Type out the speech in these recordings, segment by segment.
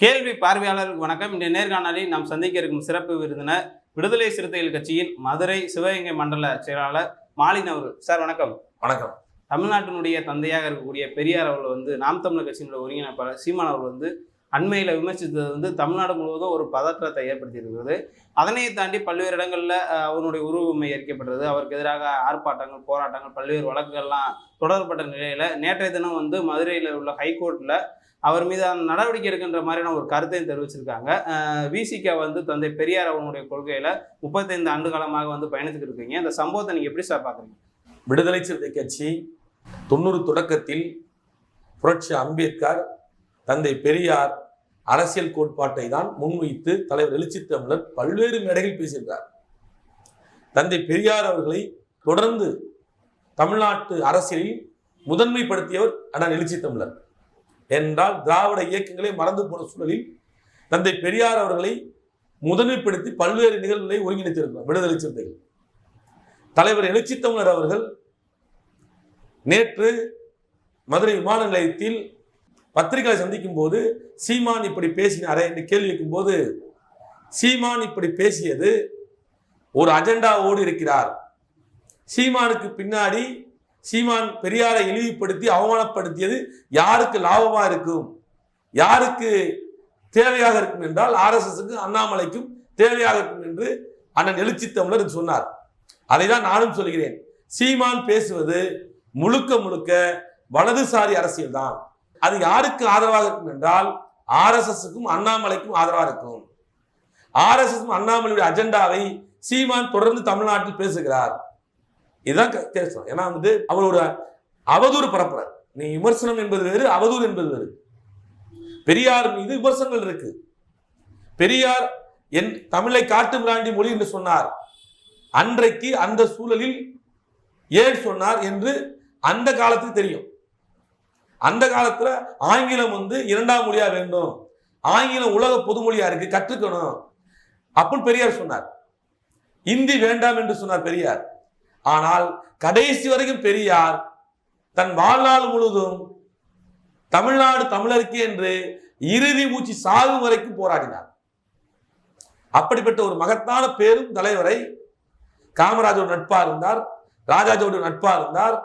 கேள்வி பார்வையாளருக்கு வணக்கம். இந்த நேர்காணலில் நாம் சந்திக்க இருக்கும் சிறப்பு விருந்தினர் விடுதலை சிறுத்தைகள் கட்சியின் மதுரை சிவகங்கை மண்டல செயலாளர் மாலின் அவர்கள். சார் வணக்கம். வணக்கம். தமிழ்நாட்டினுடைய தந்தையாக இருக்கக்கூடிய பெரியார் அவர்கள் நாம் தமிழர் கட்சியினுடைய ஒருங்கிணைப்பாளர் சீமான் அவர்கள் அண்மையில் விமர்சித்தது தமிழ்நாடு முழுவதும் ஒரு பதற்றத்தை ஏற்படுத்தி இருக்கிறது. அதனை தாண்டி பல்வேறு இடங்களில் அவருடைய உருவமை எரிக்கப்பட்டது. அவருக்கு எதிராக ஆர்ப்பாட்டங்கள், போராட்டங்கள், பல்வேறு வழக்குகள்லாம் தொடரப்பட்ட நிலையில் நேற்றைய தினம் மதுரையில் உள்ள ஹைகோர்ட்டில் அவர் மீது நடவடிக்கை எடுக்கின்ற மாதிரியான ஒரு கருத்தையும் தெரிவிச்சிருக்காங்க. விசிக தந்தை பெரியார் அவனுடைய கொள்கையில் 35 ஆண்டு காலமாக பயணித்துட்டு இருக்கீங்க. இந்த சம்பவத்தை நீங்கள் எப்படி சார் பார்க்குறீங்க? விடுதலை சிறுத்தை கட்சி 90 தொடக்கத்தில் புரட்சி அம்பேத்கர், தந்தை பெரியார் அரசியல் கோட்பாட்டை தான் முன்வைத்து தலைவர் எழுச்சி தமிழர் பல்வேறு மேடைகள் பேசியிருக்கார். தந்தை பெரியார் அவர்களை தொடர்ந்து தமிழ்நாட்டு அரசியலில் முதன்மைப்படுத்தியவர் அண்ணன் எழுச்சி தமிழர் என்றால் திராவிட இயக்கங்களை மறந்து போன சூழலில் தந்தை பெரியார் அவர்களை முதன்மைப்படுத்தி பல்வேறு நிகழ்வுகளை ஒருங்கிணைத்திருக்கிறார் விடுதலை சிறுத்தைகள். தலைவர் எழுச்சி தமிழர் அவர்கள் நேற்று மதுரை விமான நிலையத்தில் பத்திரிகையை சந்திக்கும் போது சீமான் இப்படி பேசினாரே என்று கேள்வி கேட்கும் போது, சீமான் இப்படி பேசியது ஒரு அஜெண்டாவோடு இருக்கிறார். சீமானுக்கு பின்னாடி சீமான் பெரியாரை இழிவுபடுத்தி அவமானப்படுத்தியது யாருக்கு லாபமா இருக்கும், யாருக்கு தேவையாக இருக்கும் என்றால் RSSக்கு, அண்ணாமலைக்கும் தேவையாக இருக்கும் என்று அண்ணன் எழுச்சி தமிழர் சொன்னார். அதை தான் நானும் சொல்கிறேன். சீமான் பேசுவது முழுக்க முழுக்க வலதுசாரி அரசியல் தான். அது யாருக்கு ஆதரவாக இருக்கும் என்றால் RSSக்கும் அண்ணாமலைக்கும் ஆதரவாக இருக்கும். RSSக்கும் அண்ணாமலையுடைய அஜெண்டாவை சீமான் தொடர்ந்து தமிழ்நாட்டில் பேசுகிறார். இதுதான் பேசணும். ஏன்னா அவரோட அவதூறு பரப்புறார். நீ விமர்சனம் என்பது வேறு, அவதூறு என்பது வேறு. பெரியார் மீது விமர்சனங்கள் இருக்கு. பெரியார் என் தமிழை காட்டு மிராண்டி மொழி என்று சொன்னார். அன்றைக்கு அந்த சூழலில் ஏன் சொன்னார் என்று அந்த காலத்துக்கு தெரியும். அந்த காலத்துல ஆங்கிலம் 2ஆம் மொழியா வேண்டும், ஆங்கிலம் உலக பொதுமொழியா இருக்கு, கற்றுக்கணும் அப்படின்னு பெரியார் சொன்னார். இந்தி வேண்டாம் என்று சொன்னார் பெரியார். ஆனால் கடைசி வரைக்கும் பெரியார் தன் வாழ்நாள் முழுவதும் தமிழ்நாடு தமிழருக்கு என்று இறுதி மூச்சு சாகும் வரைக்கும் போராடினார். அப்படிப்பட்ட ஒரு மகத்தான பேரும் தலைவரை காமராஜோட நட்பா இருந்தார், ராஜாஜோட நட்பா இருந்தார்.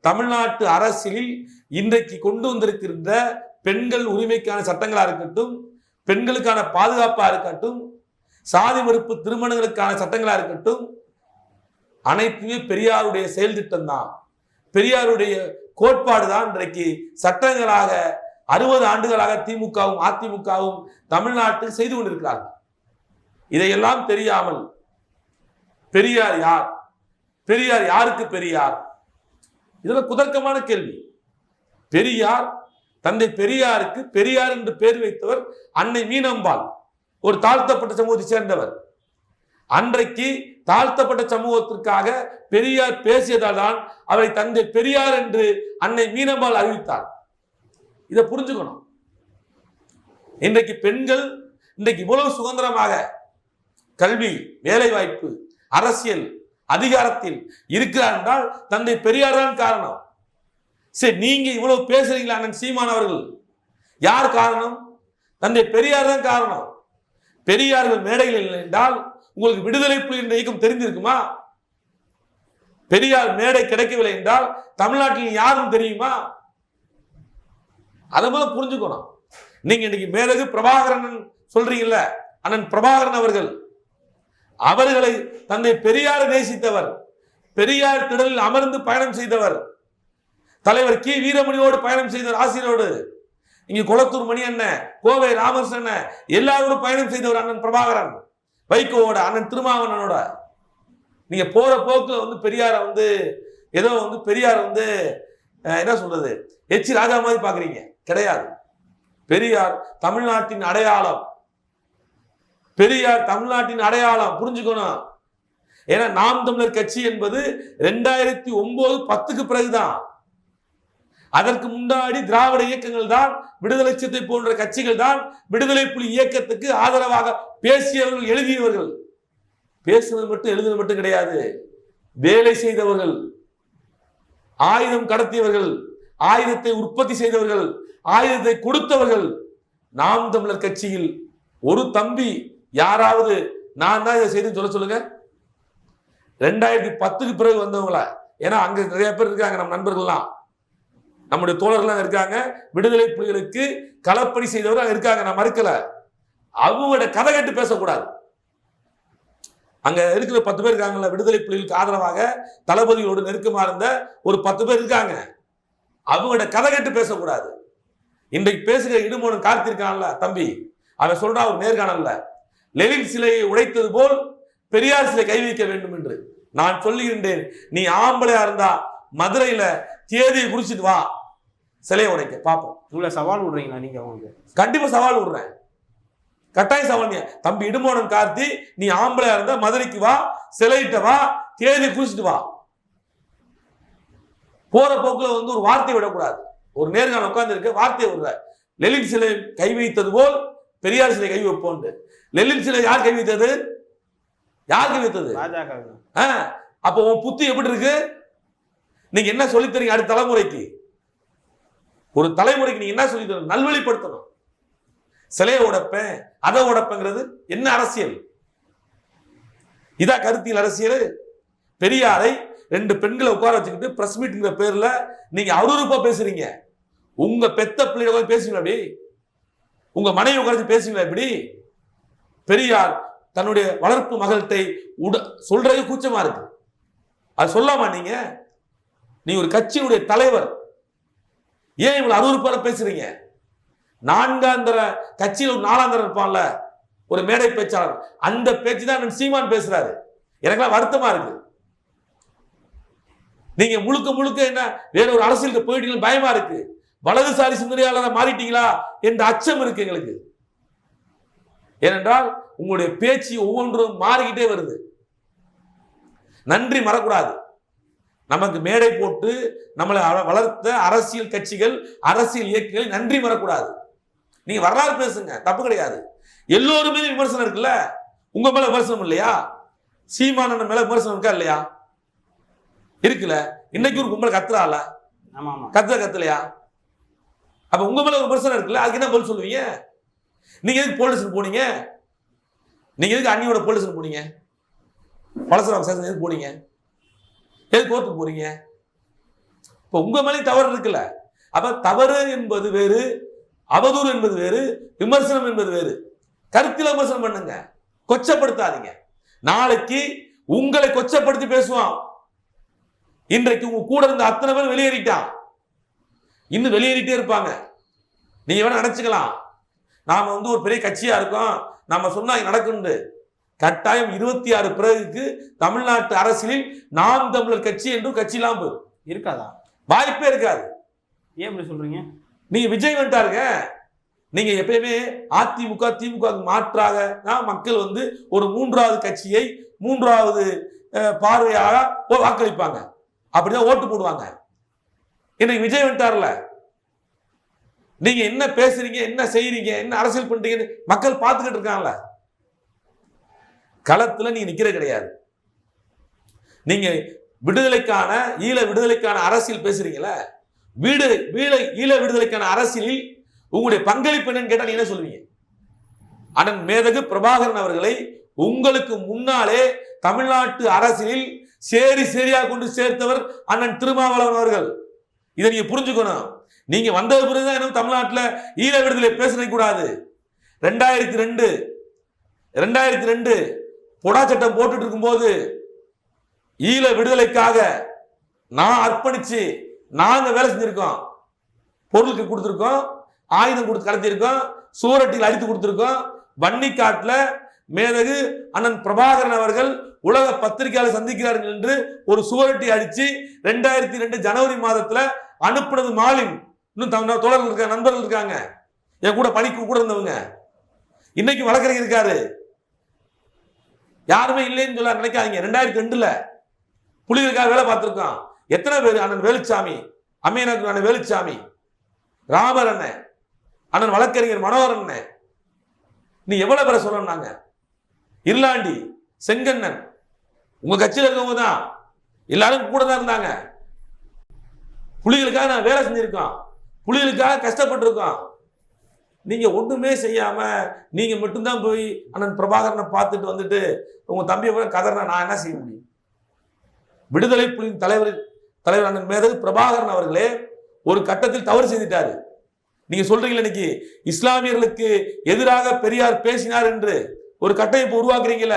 தமிழ்நாட்டு அரசியலில் இன்றைக்கு கொண்டு வந்திருக்கின்ற பெண்கள் உரிமைக்கான சட்டங்களா இருக்கட்டும், பெண்களுக்கான பாதுகாப்பா இருக்கட்டும், சாதி மறுப்பு திருமணங்களுக்கான சட்டங்களா இருக்கட்டும், அனைத்துமே பெரியாருடைய செயல் திட்டம் தான், பெரியாருடைய கோட்பாடு தான் இன்றைக்கு சட்டங்களாக 60 ஆண்டுகளாக திமுகவும் அதிமுகவும் தமிழ்நாட்டில் செய்து கொண்டிருக்கிறார்கள். இதையெல்லாம் தெரியாமல் பெரியார் யார், பெரியார் யாருக்கு பெரியார், இதெல்லாம் குதர்க்கமான கேள்வி. பெரியார், தந்தை பெரியாருக்கு பெரியார் என்று பெயர் வைத்தவர் அன்னை மீனம்பாள், ஒரு தாழ்த்தப்பட்ட சமூகத்தை சேர்ந்தவர். அன்றைக்கு தாழ்த்தப்பட்ட சமூகத்திற்காக பெரியார் பேசியதால் தான் அவரை தந்தை பெரியார் என்று அன்னை மீனம்பாள் அறிவித்தார். இதை புரிஞ்சுக்கணும். இன்றைக்கு பெண்கள் இவ்வளவு சுதந்திரமாக கல்வி, வேலை வாய்ப்பு, அரசியல் அதிகாரத்தில் இருக்கிறார் என்றால் தந்தை பெரியார் தான் காரணம். சரி, நீங்க இவ்வளவு பேசுறீங்களா அண்ணன் சீமான் அவர்கள், யார் காரணம்? தந்தை பெரியார் தான் காரணம். பெரியார்கள் மேடையில் இல்லை என்றால் உங்களுக்கு விடுதலை புலி என்ற இயக்கம் தெரிந்திருக்குமா? பெரியார் மேடை கிடைக்கவில்லை என்றால் தமிழ்நாட்டில் யாரும் தெரியுமா? அதை போல புரிஞ்சுக்கணும். நீங்க இன்னைக்கு மேலகு பிரபாகரன் சொல்றீங்கல்ல, அண்ணன் பிரபாகரன் அவர்களை தந்தை பெரியாரை நேசித்தவர், பெரியார் திடலில் அமர்ந்து பயணம் செய்தவர், தலைவர் கி வீரமணியோடு பயணம் செய்தவர், ஆசிரியரோடு. இங்க குளத்தூர் மணி அண்ணன், கோவை ராமகிருஷ்ணன் எல்லாரோடும் பயணம் செய்தவர் அண்ணன் பிரபாகரன், வைகோவோட, அண்ணன் திருமாவளவனோட. நீங்க போற போக்குல பெரியார ஏதோ பெரியார் என்ன சொல்றது, எச்சி ராஜா மாதிரி பாக்குறீங்க. கிடையாது. பெரியார் தமிழ்நாட்டின் அடையாளம், பெரியார் தமிழ்நாட்டின் அடையாளம், புரிஞ்சுக்கணும். ஏன்னா நாம் தமிழர் கட்சி என்பது 2009-10க்கு பிறகுதான். அதற்கு முன்னாடி திராவிட இயக்கங்கள் தான், விடுதலை சிறுத்தை போன்ற கட்சிகள் தான் விடுதலை புலி இயக்கத்துக்கு ஆதரவாக பேசியவர்கள், எழுதியவர்கள். பேசுவது மட்டும் எழுதுவது மட்டும் கிடையாது, வேலை செய்தவர்கள், ஆயுதம் கடத்தியவர்கள், ஆயுதத்தை உற்பத்தி செய்தவர்கள், ஆயுதத்தை கொடுத்தவர்கள், நாம் தமிழர் கட்சியில் ஒரு தம்பி யாராவது நான் தான் இதை செய்து சொல்ல சொல்லுங்க. 2010க்கு பிறகு வந்தவங்கள, ஏன்னா அங்க நிறைய பேர் இருக்காங்க, நம்ம நண்பர்கள்லாம், நம்முடைய தோழர்கள்லாம் இருக்காங்க, விடுதலை புலிகளுக்கு களப்பணி செய்தவர் அங்க இருக்காங்க, நான் மறுக்கல. அவங்களோட கதை கட்டு பேசக்கூடாது. அங்க இருக்கிற 10 பேர் இருக்காங்கல்ல, விடுதலை புலிகளுக்கு ஆதரவாக தளபதியோடு நெருக்கமா இருந்த ஒரு 10 பேர் இருக்காங்க, அவங்களோட கதை கட்டு பேசக்கூடாது. இன்றைக்கு பேசுகிற இடுமோனன் காத்திருக்கான்ல தம்பி, அவன் சொல்றான் ஒரு நேர்காணல்ல, லெனின் சிலையை உடைத்தது போல் பெரியார் சிலை கை வைக்க வேண்டும் என்று நான் சொல்லுகின்றேன். நீ ஆம்பளையா இருந்தா மதுரையில தேதியை குறிச்சிட்டு வா, சிலையை உடைக்க பாப்போம். உங்களை சவால் விடுறீங்களா நீங்க? அவங்களுக்கு கண்டிப்பா சவால் விடுறேன், கட்டாயம் சவால். தம்பி இடுமோனன் கார்த்தி, நீ ஆம்பளையா இருந்தா மதுரைக்கு வா, சிலையிட்ட வா, தேதியை குறிச்சிட்டு வா. போற போக்குல ஒரு வார்த்தை விடக்கூடாது. ஒரு நேர்காணல் உட்கார்ந்து இருக்க வார்த்தையை விடுற. லெனின் சிலை கை வைத்தது போல் பெரியார் சிலை கை வைப்போம். லெனின் சிலை யார் கை வைத்தது? யார் கை வைத்தது? அப்போ உன் புத்தி எப்படி இருக்கு? நீங்க என்ன சொல்லி தரீங்க அடுத்த தலைமுறைக்கு? ஒரு தலைமுறைக்கு நீங்க என்ன சொல்லி தரீங்க? நல்வழிப்படுத்தணும். சிலையை உடைப்பேன், அதை உடைப்பேங்கிறது என்ன அரசியல்? இதா கருத்தியல் அரசியல்? பெரியாரை 2 பெண்களை உட்கார வச்சுக்கிட்டு பிரஸ் மீட்ங்கிற பேர்ல நீங்க அருவருப்பா பேசுறீங்க. உங்க பெத்த பிள்ளைய பேசுவீங்களா? அப்படி உங்க மனைவி உட்கார்ந்து பேசுவீங்களா? இப்படி பெரியார் தன்னுடைய வளர்ப்பு மகள்கிட்ட சொல்றது கூச்சமா இருக்கு. அது சொல்லாமா நீங்க? நீ ஒரு கட்சியினுடைய தலைவர், ஏன் இவ்வளவு அருவருப்பாக பேசுறீங்க? 4ஆந்தர கட்சியில் ஒரு 4ஆந்தரம் இருப்பான்ல, ஒரு மேடை பேச்சாளர், அந்த பேச்சு தான் சீமான் பேசுறாரு. எனக்கெல்லாம் வருத்தமா இருக்கு. நீங்க முழுக்க முழுக்க என்ன வேற ஒரு அரசியலுக்கு போயிட்டீங்க, பயமா இருக்கு. வலதுசாரி சிந்தனையாளராக மாறிட்டீங்களா என்ற அச்சம் இருக்கு எங்களுக்கு. ஏனென்றால் உங்களுடைய பேச்சு ஒவ்வொன்றும் மாறிக்கிட்டே வருது. நன்றி மறக்கூடாது. நமக்கு மேடை போட்டு நம்மளை வளர்த்த அரசியல் கட்சிகள், அரசியல் இயக்கங்கள் நன்றி மறக்கூடாது. நீங்க வரலாறு பேசுங்க, தப்பு கிடையாது. எல்லோருமே விமர்சனம் இருக்குல்ல, உங்க மேல விமர்சனம் இல்லையா? சீமானன் மேல விமர்சனம் இருக்கா இல்லையா? இருக்குல்ல. இன்னைக்கு ஒரு கும்பல் கத்துறால, கத்தலையா? அப்ப உங்க மேல ஒரு விமர்சனம் இருக்குல்ல, அதுக்கு என்ன பதில் சொல்லுவீங்க? நீங்க எதுக்கு போலீஸ் போனீங்க? நீங்க எதுக்கு அண்ணியோட போலீஸ் போனீங்க? பலசரம் எதுக்கு போனீங்க? எதுக்கு கோர்ட்டுக்கு போறீங்க? இப்ப உங்க மேலே தவறு இருக்குல்ல. அப்ப தவறு என்பது வேறு, அவதூறு என்பது வேறு, விமர்சனம் என்பது வேறு. கருத்தில விமர்சனம் பண்ணுங்க, கொச்சப்படுத்தாதீங்க. நாளைக்கு உங்களை கொச்சப்படுத்தி பேசுவான். இன்றைக்கு உங்க கூட இருந்த அத்தனை பேர் வெளியேறிட்டான், இன்னும் வெளியேறிட்டே இருப்பாங்க. நீங்க வேணா நினைச்சுக்கலாம், நாம ஒரு பெரிய கட்சியா இருக்கோம், நம்ம சொன்னா நடக்குண்டு. கட்டாயம் 26 பிறகுக்கு தமிழ்நாட்டு அரசியலில் நாம் தமிழர் கட்சி என்றும் கட்சி எல்லாம் இருக்காதா? வாய்ப்பே இருக்காது. ஏன் இப்படி சொல்றீங்க? நீங்க விஜய் வந்துட்டாருங்க. நீங்க எப்பயுமே அதிமுக திமுக மாற்றாக மக்கள் ஒரு 3வது கட்சியை 3வது பார்வையாக வாக்களிப்பாங்க, அப்படிதான் ஓட்டு போடுவாங்க. இன்னைக்கு விஜய் வந்துட்டார்ல, நீங்க என்ன பேசுறீங்க, என்ன செய்யறீங்க, என்ன அரசியல் பண்றீங்கன்னு மக்கள் பார்த்துக்கிட்டு இருக்காங்கல்ல. களத்துல நீங்க நிக்கிற கிடையாது. நீங்க விடுதலைக்கான ஈழ விடுதலைக்கான அரசியல் பேசுறீங்களா? ஈழ விடுதலைக்கான அரசியலில் உங்களுடைய பங்களிப்பு என்னன்னு கேட்டா நீங்க என்ன சொல்லுவீங்க? அண்ணன் மேதகு பிரபாகரன் அவர்களை உங்களுக்கு முன்னாலே தமிழ்நாட்டு அரசியலில் சேரியா கொண்டு சேர்த்தவர் அண்ணன் திருமாவளவன் அவர்கள். இதை நீங்க புரிஞ்சுக்கணும். நீங்க வந்தது பிறகுதான் என்ன தமிழ்நாட்டில் ஈழ விடுதலை பேச கூடாது. 2002 பொடா சட்டம் போட்டுட்டு இருக்கும்போது ஈழ விடுதலைக்காக நான் அர்ப்பணிச்சு நாங்க வேலை செஞ்சிருக்கோம். பொருளுக்கு கொடுத்திருக்கோம், ஆயுதம் கொடுத்து கடத்திருக்கோம், சூரட்டில் அடித்து கொடுத்திருக்கோம். வன்னிக்காட்டுல மேதகு அண்ணன் பிரபாகரன் அவர்கள் உலக பத்திரிகையாளர் சந்திக்கிறார்கள் என்று ஒரு சுவரட்டி அடிச்சு 2002 ஜனவரி மாதத்துல அனுப்புனது மாலின். இன்னும் தோழர்கள் இருக்க நண்பர்கள் இருக்காங்க, என் கூட பணிக்கு கூட இருந்தவங்க. இன்னைக்கு வழக்கறிஞர் இருக்காரு. யாருமே இல்லைன்னு சொல்ல நினைக்காதீங்க. 2002 புலிகளுக்காக வேலை பார்த்திருக்கோம். எத்தனை பேர்? அண்ணன் வேலுச்சாமி, அம்மையனுக்கு அண்ணன் வேலுச்சாமி, ராமர் அண்ணன், அண்ணன் வழக்கறிஞர் மனோகர் அண்ணன். நீ எவ்வளவு பேரை சொல்லணும்னாங்க? இருளாண்டி, செங்கண்ணன், உங்க கட்சியில் இருக்கவங்க தான், எல்லாரும் கூட தான் இருந்தாங்க. புலிகளுக்காக நான் வேலை செஞ்சிருக்கோம், புலிகளுக்காக கஷ்டப்பட்டு இருக்கோம். நீங்க ஒண்ணுமே செய்யாம நீங்க மட்டும்தான் போய் அண்ணன் பிரபாகரனை பார்த்துட்டு வந்துட்டு உங்க தம்பியை கூட கதறினா நான் என்ன செய்ய முடியும்? விடுதலை புலியின் தலைவர் அண்ணன் மேதகு பிரபாகரன் அவர்களே ஒரு கட்டத்தில் தவறு செய்துட்டாரு. நீங்க சொல்றீங்களா இன்னைக்கு இஸ்லாமியர்களுக்கு எதிராக பெரியார் பேசினார் என்று ஒரு கட்டமைப்பு உருவாக்குறீங்கள,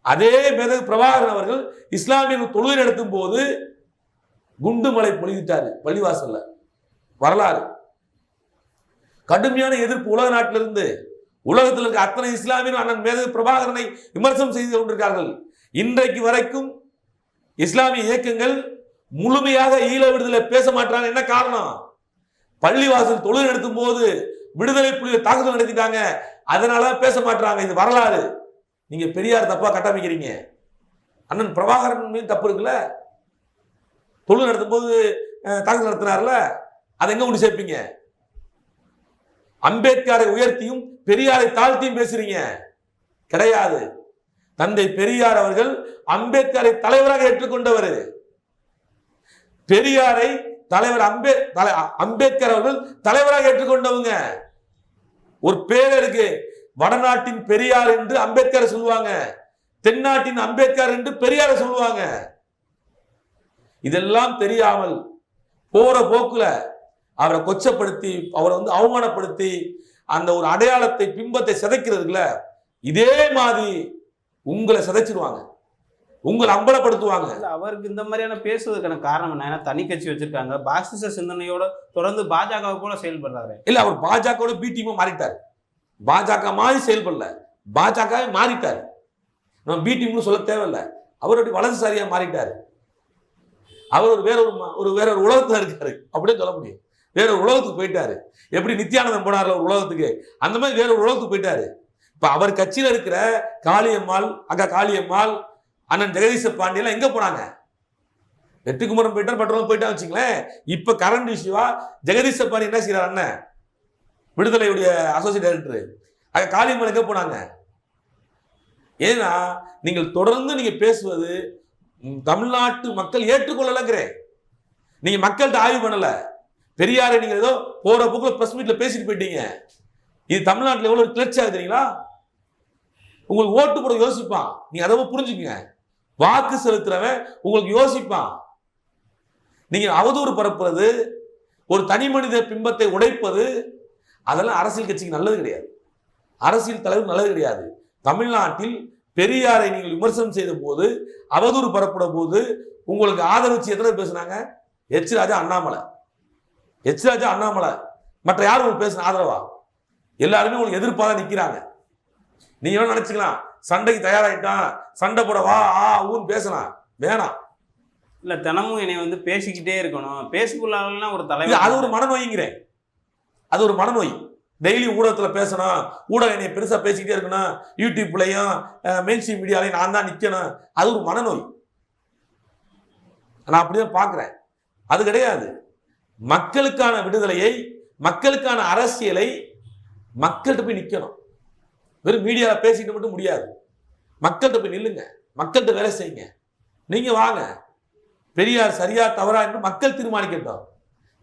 அதே மேதகு பிரபாகரன் அவர்கள் இஸ்லாமியர்கள் தொழுகை நடத்தும் போது குண்டு மலை பொழிவிட்டாரு பள்ளிவாசல்ல. வரலாறு. கடுமையான எதிர்ப்பு உலக நாட்டிலிருந்து. உலகத்தில் இருக்க அத்தனை இஸ்லாமியரும் அண்ணன் மேதகு பிரபாகரனை விமர்சனம் செய்து கொண்டிருக்கார்கள். இன்றைக்கு வரைக்கும் இஸ்லாமிய இயக்கங்கள் முழுமையாக ஈழ விடுதலை பேச மாட்டாங்க. என்ன காரணம்? பள்ளிவாசல் தொழுகை நடத்தும் போது விடுதலை புலிகள் தாக்குதல் நடத்திட்டாங்க, அதனால பேச மாட்டாங்க. இது வரலாறு. நீங்க பெரியார் தப்பா கட்டமைக்கிறீங்க. அண்ணன் பிரபாகரன் மீது தப்பு இருக்குல்ல, தொழுகை நடத்தும் போது தாக்குதல் நடத்தினார்ல, அதை எங்க கொண்டு சேர்ப்பீங்க? அம்பேத்கரை உயர்த்தியும் பெரியாரை தாழ்த்தியும் பேசுறீங்க. கிடையாது. தந்தை பெரியார் அவர்கள் அம்பேத்கரை தலைவராக ஏற்றுக்கொண்டவர். பெரியாரை தலைவர் அம்பேத்கர் அவர்கள் தலைவராக ஏற்றுக்கொண்டவங்க. ஒரு பேர் இருக்கு, வடநாட்டின் பெரியார் என்று அம்பேத்கர் சொல்லுவாங்க, தென்னாட்டின் அம்பேத்கர் என்று பெரியாரை சொல்லுவாங்க. இதெல்லாம் தெரியாமல் போற போக்குல அவரை கொச்சப்படுத்தி அவரை அவமானப்படுத்தி அந்த ஒரு அடையாளத்தை பிம்பத்தை சிதைக்கிறதுல இதே மாதிரி உங்களை சிதைச்சிருவாங்க, உங்களை அம்பலப்படுத்துவாங்க. அவருக்கு இந்த மாதிரியான பேசுவதற்கான காரணம் என்ன? ஏன்னா தனி கட்சி வச்சிருக்காங்க, பாசிச சிந்தனையோட தொடர்ந்து பாஜக போல செயல்படுறாரு. இல்ல, அவர் பாஜக பி டீமா மாறிட்டார். பாஜக மாதிரி செயல்படல, பாஜகவே மாறிட்டார். நம்ம பி டீம்னு சொல்ல தேவையில்லை. அவருடைய வலதுசாரியா மாறிட்டாரு. அவர் வேற ஒரு உலகத்துல இருக்காரு அப்படின்னு சொல்ல முடியும். வேற ஒரு உலகத்துக்கு போயிட்டாரு. எப்படி நித்யானந்தம் போனார்ல ஒரு உலகத்துக்கு, அந்த மாதிரி வேற ஒரு உலகத்துக்கு போயிட்டாரு. இப்ப அவர் கட்சியில இருக்கிற காளியம்மாள், அக்கா காளியம்மாள், அண்ணன் ஜெகதீச பாண்டியெல்லாம் எங்க போனாங்க? வெற்றிக்குமரன் போயிட்டார், பட்டரம் போயிட்டா வச்சுங்களேன். இப்ப கரண்ட் இஷ்யூவா ஜெகதீச பாண்டி என்ன செய்யறார்? அண்ணன் விடுதலையுடைய அசோசியேட் டைரக்டர். அக்கா காளியம்மாள் எங்க போனாங்க? ஏன்னா நீங்கள் தொடர்ந்து நீங்க பேசுவது தமிழ்நாட்டு மக்கள் ஏற்றுக்கொள்ளலங்கிறேன். நீங்க மக்கள்கிட்ட ஆய்வு பண்ணல. பெரியாரை நீங்க ஏதோ போற போக்குல பிரஸ் மீட்ல பேசிட்டு போயிட்டீங்க. இது தமிழ்நாட்டில் எவ்வளவு கிளர்ச்சி ஆகுது தெரியுங்களா? உங்களுக்கு ஓட்டு போட யோசிப்பான். நீங்க அதை புரிஞ்சுக்கங்க. வாக்கு செலுத்துறவன் உங்களுக்கு யோசிப்பான். நீங்க அவதூறு பரப்புறது, ஒரு தனி மனித பிம்பத்தை உடைப்பது, அதெல்லாம் அரசியல் கட்சிக்கு நல்லது கிடையாது, அரசியல் தலைவர் நல்லது கிடையாது. தமிழ்நாட்டில் பெரியாரை நீங்கள் விமர்சனம் செய்த போது, அவதூறு பரப்புற போது உங்களுக்கு ஆதரவு எத்தனை பேசுனாங்க? எச் ராஜா, அண்ணாமலை. எச் ராஜா, அண்ணாமலை. மற்ற யாரும் உங்களுக்கு பேசுன ஆதரவா? எல்லாருமே உங்களுக்கு எதிர்ப்பாக நிற்கிறாங்க. நீங்க என்ன நினைச்சுக்கலாம், சண்டைக்கு தயாராயிட்டான், சண்டை போட வா ஊன்னு பேசலாம். வேணாம். இல்ல, தினமும் என்னை பேசிக்கிட்டே இருக்கணும், பேசிக்கொள்ளலாம் ஒரு தலைவர். அது ஒரு மனநோய்ங்கிறேன். அது ஒரு மனநோய். டெய்லி ஊடகத்துல பேசணும், ஊடகம் என்னை பெருசா பேசிக்கிட்டே இருக்கணும், யூடியூப்லயும் மெயின் ஸ்ட்ரீம் மீடியாலையும் நான் தான் நிக்கணும். அது ஒரு மனநோய். நான் அப்படிதான் பாக்குறேன். அது கிடையாது. மக்களுக்கான விடுதலையை, மக்களுக்கான அரசியலை மக்கள்கிட்ட போய் நிக்கணும். வெறும் மீடியாவில் பேசிட்டு மட்டும் முடியாது. மக்கள்கிட்ட போய் நில்லுங்க, மக்கள்கிட்ட வேலை செய்யுங்க. நீங்க வாங்க, பெரியார் சரியா தவறா என்று மக்கள் தீர்மானிக்கட்டும்.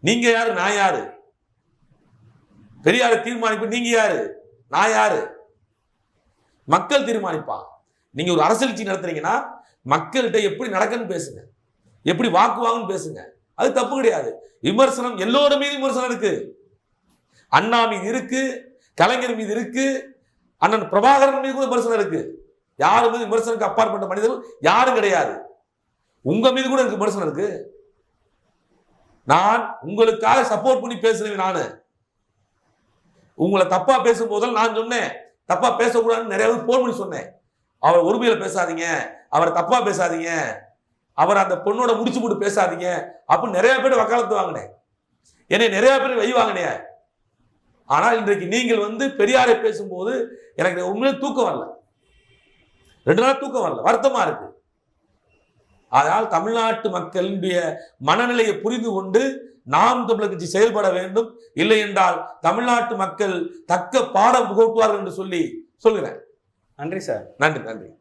நீங்க யாரு, நான் யாரு? பெரியாரை தீர்மானிப்பு நீங்க யாரு, நான் யாரு? மக்கள் தீர்மானிப்பா. நீங்க ஒரு அரசியல் கட்சி நடத்துறீங்கன்னா மக்கள்கிட்ட எப்படி நடக்குன்னு பேசுங்க, எப்படி வாக்குவாங்கன்னு பேசுங்க. அது தப்பு கிடையாது. விமர்சனம் எல்லோரும் மீது விமர்சனம் இருக்கு. அண்ணா மீது இருக்கு, கலைஞர் மீது இருக்கு, அண்ணன் பிரபாகரன் மீது கூட விமர்சனம் இருக்கு. யாரு மீது விமர்சனத்துக்கு அப்பாற்பட்ட மனிதர்கள் யாரும் கிடையாது. உங்க மீது கூட இருக்கு விமர்சனம் இருக்கு. நான் உங்களுக்காக சப்போர்ட் பண்ணி பேசுறேன். நானு உங்களை தப்பா பேசும் போதெல்லாம் நான் சொன்னேன், தப்பா பேசக்கூடாதுன்னு நிறைய பேர் போன் பண்ணி சொன்னேன். அவர் ஒருமையில பேசாதீங்க, அவரை தப்பா பேசாதீங்க, அவர் அந்த பொண்ணோட முடிச்சு போட்டு பேசாதீங்க அப்படின்னு நிறைய பேர் வக்காலத்து வாங்கினேன். என்னை நிறைய பேர் வை வாங்கினேன். ஆனால் இன்றைக்கு நீங்கள் பெரியாரை பேசும்போது எனக்கு உண்மையிலே தூக்கம் வரல. 2 நாள் தூக்கம் வரல, வருத்தமா இருக்கு. அதனால் தமிழ்நாட்டு மக்களுடைய மனநிலையை புரிந்து கொண்டு நாம் தமிழர் கட்சி செயல்பட வேண்டும். இல்லை என்றால் தமிழ்நாட்டு மக்கள் தக்க பாடம் புகட்டுவார்கள் என்று சொல்லி சொல்கிறேன். நன்றி சார். நன்றி.